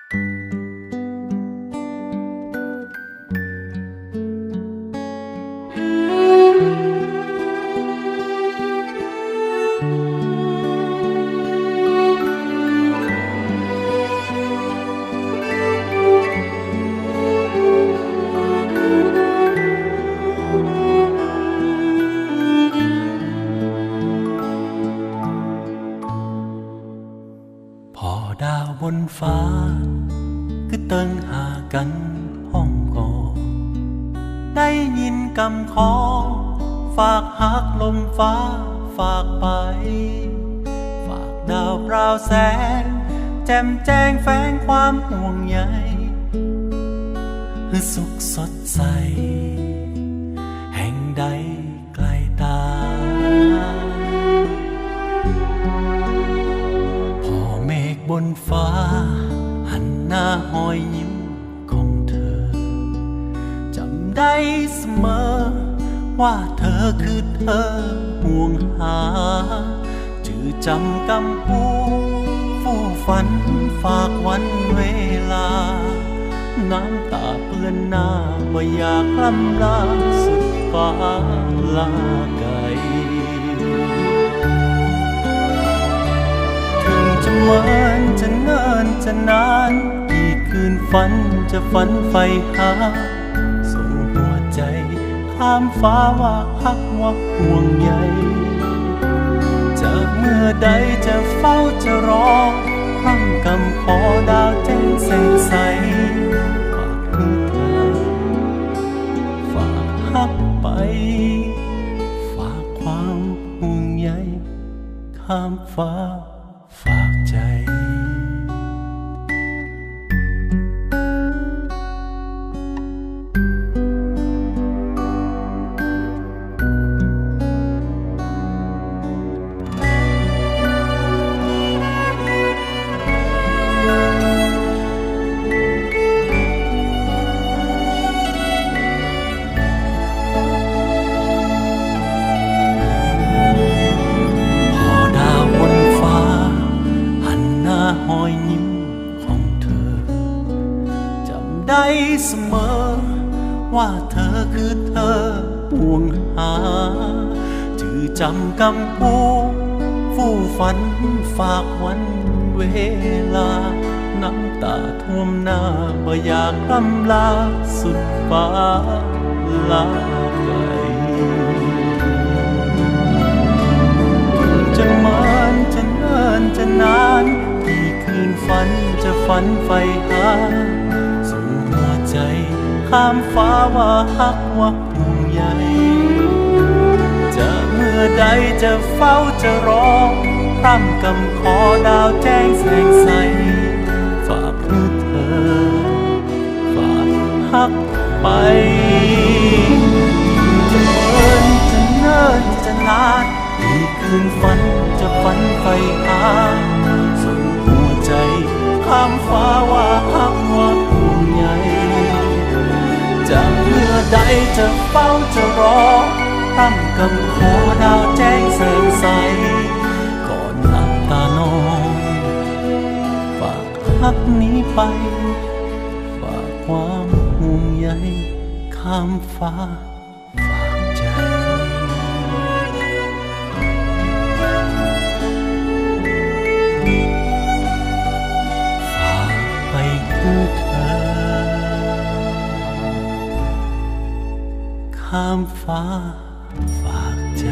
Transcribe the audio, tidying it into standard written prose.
พอดาวบนฟ้าคือเติงหากันห้องกอได้ยินกำขอฝากหักลมฟ้าฝากไปฝากดาวพราวแสงแจ่มแจ้งแฝงความห่วงใยคือสุขสดใสแห่งใดไกลตาบนฟ้าหันหน้าหอยยิ้มของเธอจำได้เสมอว่าเธอคือเธอห่วงหาจือจำกำพูฟู่ฝันฝากวันเวลาน้ำตาเปื้อนหน้าว่าอยากล่ำลาสุดฟ้าลาไกลจะเหมือนจะเนิ่นจะนานกี่คืนฝันจะฝันใฝ่หาส่งหัวใจข้ามฟ้าว่าฮักว่าห่วงใยจากเมื่อใดจะเฝ้าจะรอพร่ำกำขอดาวแจ้งแสงใสฝากคือเธอฝากฮักไปฝากความห่วงใยข้ามฟ้าฝากใจได้เสมอว่าเธอคือเธอห่วงหาจือจำกำพูฟู่ฝันฝากวันเวลาน้ำตาท่วมหน้าบ่อยากร่ำลาสุดฟ้าลาไกลจะเหมือนจะเนิ่นจะนานกี่คืนฝันจะฝันใฝ่หาใจข้ามฟ้าว่าฮักว่าห่วงใยจะเมื่อใดจะเฝ้าจะรอพร่ำกำขอดาวแจ้งแสงใสฝากเพื่อเธอฝากฮักไปจะเหมือนจะเนิ่นจะนานกี่คืนฝันจะฝันใฝ่หาส่งหัวใจข้ามฟ้าว่าฮักว่าห่วงใยจากเมื่อใดจะเฝ้าจะรอตั้งกำขอดาวแจ้งแสงใสก่อนหลับตานอนฝากฮักนี้ไปฝากความห่วงใยข้ามฟ้าฝากใจฝากไปคือเธอข้ามฟ้าฝากใจ